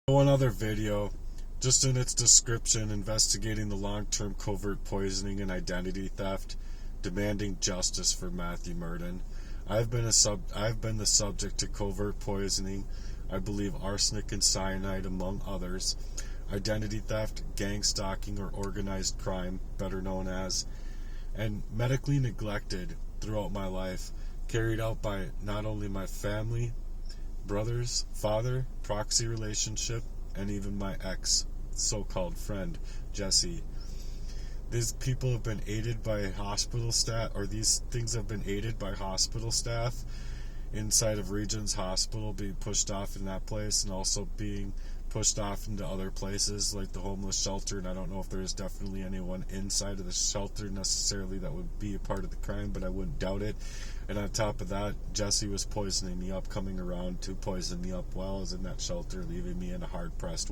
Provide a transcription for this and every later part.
One other video, just in its description, investigating the long-term covert poisoning and identity theft, demanding justice for Matthew Murden. I've been the subject to covert poisoning, I believe arsenic and cyanide among others, identity theft, gang stalking or organized crime, better known as, and medically neglected throughout my life, carried out by not only my family, brothers, father, proxy relationship, and even my ex so-called friend, Jesse. These people have been aided by hospital staff, or these things have been aided by hospital staff inside of Regions Hospital, being pushed off in that place and also being pushed off into other places like the homeless shelter. And I don't know if there's definitely anyone inside of the shelter necessarily that would be a part of the crime, but I wouldn't doubt it. And on top of that, Jesse was poisoning me up, coming around to poison me up while I was in that shelter, leaving me in a hard-pressed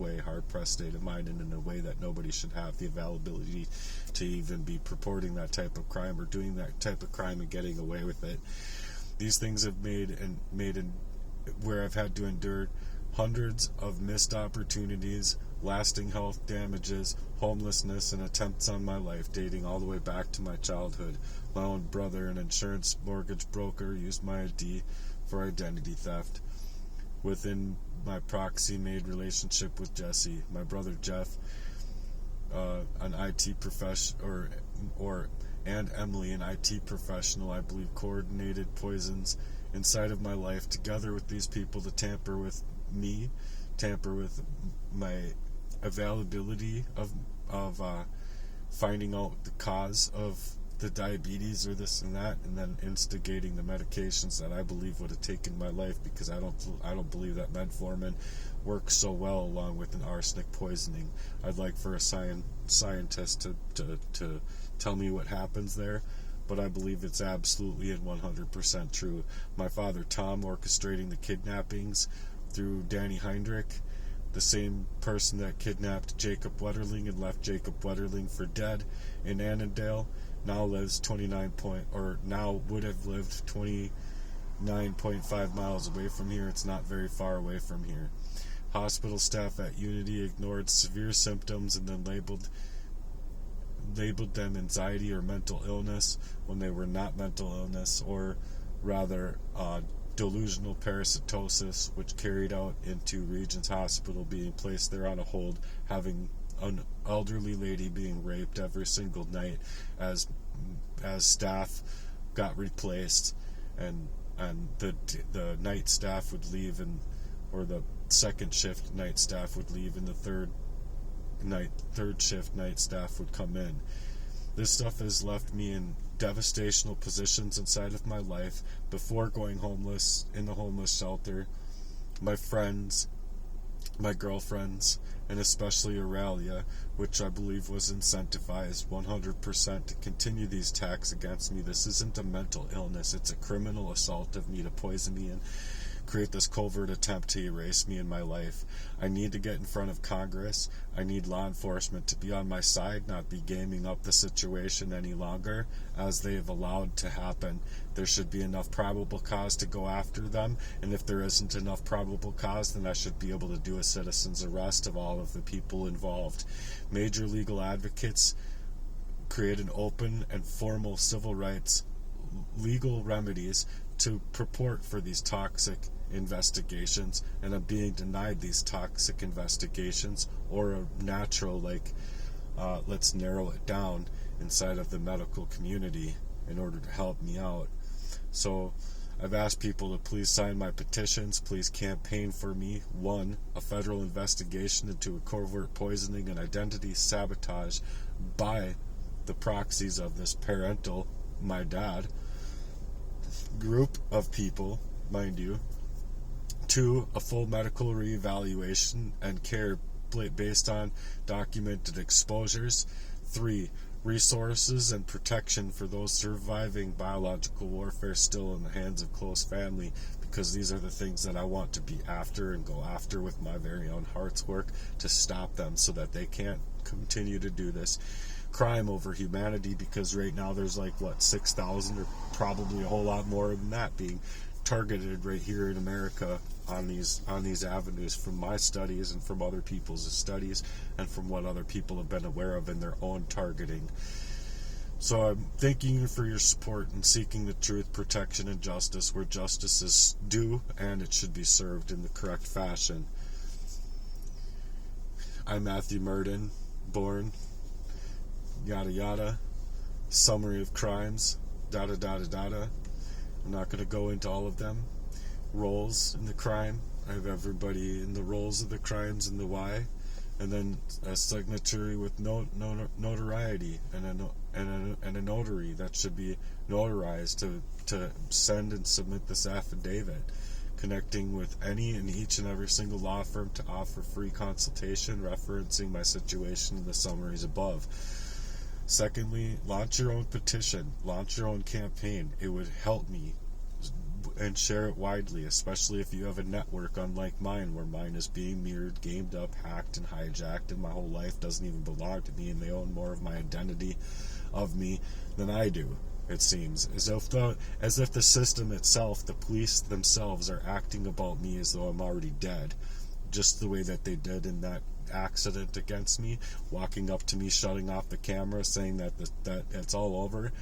state of mind, and in a way that nobody should have the availability to even be purporting that type of crime or doing that type of crime and getting away with it. These things have made where I've had to endure hundreds of missed opportunities, lasting health damages, homelessness, and attempts on my life dating all the way back to my childhood. My own brother, an insurance mortgage broker, used my ID for identity theft. Within my proxy-made relationship with Jesse, my brother Jeff, an IT professional, and Emily, an IT professional, I believe, coordinated poisons inside of my life together with these people to tamper with me, tamper with my availability of finding out the cause of the diabetes or this and that, and then instigating the medications that I believe would have taken my life, because I don't believe that metformin works so well along with an arsenic poisoning. I'd like for a scientist to tell me what happens there, but I believe it's absolutely and 100% true. My father Tom orchestrating the kidnappings through Danny Heinrich, the same person that kidnapped Jacob Wetterling and left Jacob Wetterling for dead in Annandale, now lives would have lived 29.5 miles away from here. It's not very far away from here. Hospital staff at Unity ignored severe symptoms and then labeled them anxiety or mental illness when they were not mental illness, or rather delusional parasitosis, which carried out into Regions Hospital being placed there on a hold, having an elderly lady being raped every single night as staff got replaced, and the night staff would leave, or the second shift night staff would leave, and the third shift night staff would come in. This stuff has left me in devastational positions inside of my life before going homeless in the homeless shelter. My friends, my girlfriends, and especially Aurelia, which I believe was incentivized 100% to continue these attacks against me. This isn't a mental illness, it's a criminal assault of me to poison me and create this covert attempt to erase me in my life. I need to get in front of Congress. I need law enforcement to be on my side, not be gaming up the situation any longer, as they have allowed to happen. There should be enough probable cause to go after them, and if there isn't enough probable cause, then I should be able to do a citizen's arrest of all of the people involved. Major legal advocates create an open and formal civil rights legal remedies to purport for these toxic investigations, and I'm being denied these toxic investigations, or a natural, let's narrow it down inside of the medical community in order to help me out. So I've asked people to please sign my petitions, please campaign for me. 1, a federal investigation into a covert poisoning and identity sabotage by the proxies of this parental, my dad, group of people, mind you. 2, a full medical reevaluation and care based on documented exposures. 3, resources and protection for those surviving biological warfare still in the hands of close family, because these are the things that I want to be after and go after with my very own heart's work to stop them so that they can't continue to do this crime over humanity, because right now there's 6,000 or probably a whole lot more than that being targeted right here in America on these avenues from my studies and from other people's studies and from what other people have been aware of in their own targeting. So I'm thanking you for your support in seeking the truth, protection, and justice where justice is due and it should be served in the correct fashion. I'm Matthew Murden, born, yada yada, summary of crimes, dada dada dada. I'm not going to go into all of them. Roles in the crime. I have everybody in the roles of the crimes and the why. And then a signatory with notoriety and a notary that should be notarized to send and submit this affidavit, connecting with any and each and every single law firm to offer free consultation, referencing my situation in the summaries above. Secondly, launch your own petition, launch your own campaign. It would help me, and share it widely, especially if you have a network unlike mine, where mine is being mirrored, gamed up, hacked, and hijacked, and my whole life doesn't even belong to me, and they own more of my identity of me than I do, it seems. As if the system itself, the police themselves, are acting about me as though I'm already dead, just the way that they did in that accident against me, walking up to me, shutting off the camera, saying that it's all over.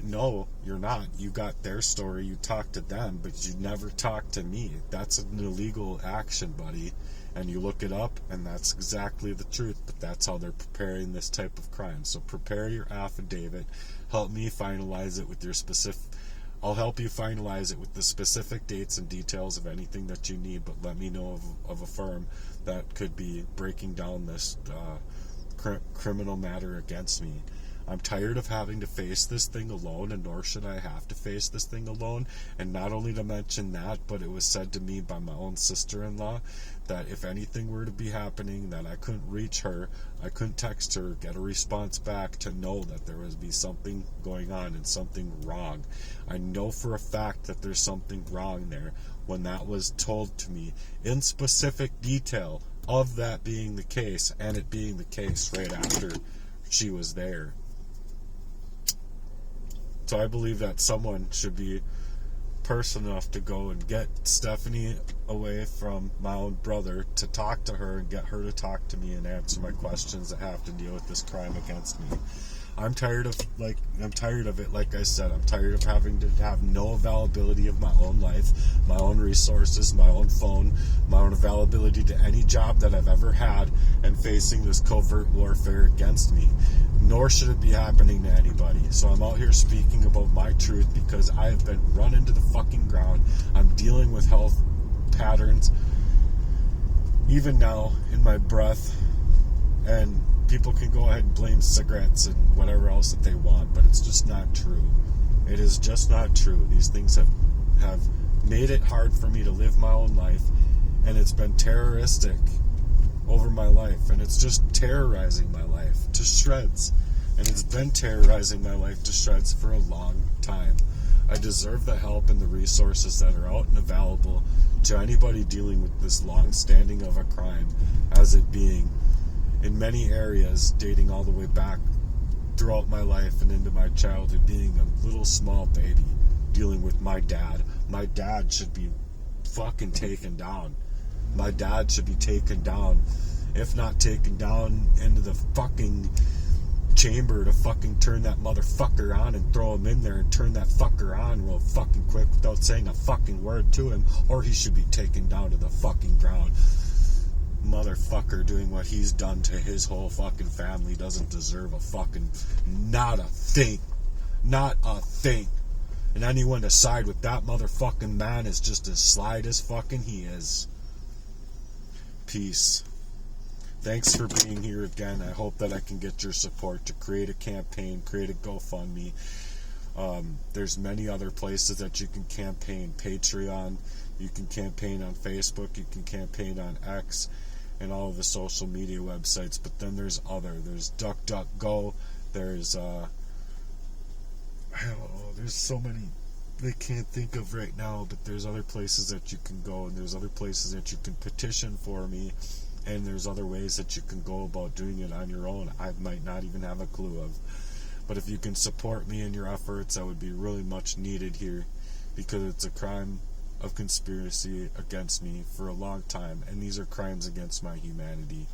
No, you're not. You got their story, you talked to them, but you never talked to me. That's an illegal action, buddy. And you look it up, and that's exactly the truth, but that's how they're preparing this type of crime. So prepare your affidavit. Help me finalize it with your specific... I'll help you finalize it with the specific dates and details of anything that you need, but let me know of a firm that could be breaking down this criminal matter against me. I'm tired of having to face this thing alone, and nor should I have to face this thing alone. And not only to mention that, but it was said to me by my own sister-in-law that if anything were to be happening, that I couldn't reach her, I couldn't text her, get a response back to know that there would be something going on and something wrong. I know for a fact that there's something wrong there when that was told to me in specific detail of that being the case, and it being the case right after she was there. So I believe that someone should be person enough to go and get Stephanie away from my own brother, to talk to her and get her to talk to me and answer my questions that have to deal with this crime against me. I'm tired of it, like I said. I'm tired of having to have no availability of my own life, my own resources, my own phone, my own availability to any job that I've ever had, and facing this covert warfare against me. Nor should it be happening to anybody. So I'm out here speaking about my truth because I have been run into the fucking ground. I'm dealing with health patterns, even now, in my breath, and people can go ahead and blame cigarettes and whatever else that they want, but it's just not true. It is just not true. These things have made it hard for me to live my own life, and it's been terroristic over my life, and it's just terrorizing my life to shreds, and it's been terrorizing my life to shreds for a long time. I deserve the help and the resources that are out and available to anybody dealing with this long standing of a crime, as it being in many areas dating all the way back throughout my life and into my childhood, being a little small baby dealing with my dad. My dad should be fucking taken down. My dad should be taken down, if not taken down into the fucking chamber to fucking turn that motherfucker on and throw him in there and turn that fucker on real fucking quick without saying a fucking word to him, or he should be taken down to the fucking ground. Motherfucker doing what he's done to his whole fucking family doesn't deserve a fucking, not a thing. And anyone to side with that motherfucking man is just as slight as fucking he is. Peace. Thanks for being here again. I hope that I can get your support to create a campaign, create a GoFundMe. There's many other places that you can campaign. Patreon, you can campaign on Facebook, you can campaign on X, and all of the social media websites. But then there's DuckDuckGo, there's I don't know, there's so many I can't think of right now, but there's other places that you can go, and there's other places that you can petition for me, and there's other ways that you can go about doing it on your own I might not even have a clue of. But if you can support me in your efforts, that would be really much needed here, because it's a crime of conspiracy against me for a long time, and these are crimes against my humanity.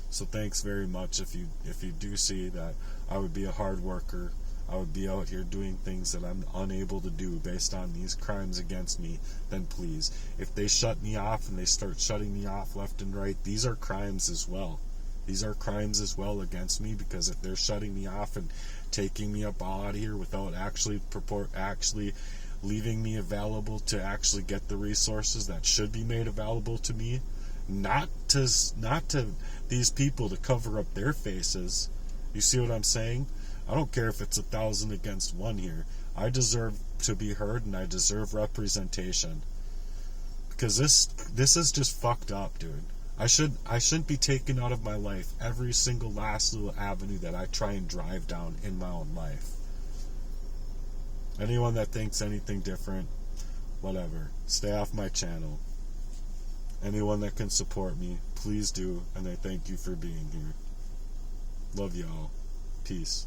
So thanks very much. If you do see that I would be a hard worker, I would be out here doing things that I'm unable to do based on these crimes against me, then please, if they shut me off and they start shutting me off left and right, these are crimes as well. These are crimes as well against me, because if they're shutting me off and taking me up out of here without actually leaving me available to actually get the resources that should be made available to me, not to these people to cover up their faces. You see what I'm saying? I don't care if it's 1,000 against 1 here. I deserve to be heard, and I deserve representation. Because this is just fucked up, dude. I shouldn't be taken out of my life every single last little avenue that I try and drive down in my own life. Anyone that thinks anything different, whatever. Stay off my channel. Anyone that can support me, please do, and I thank you for being here. Love y'all. Peace.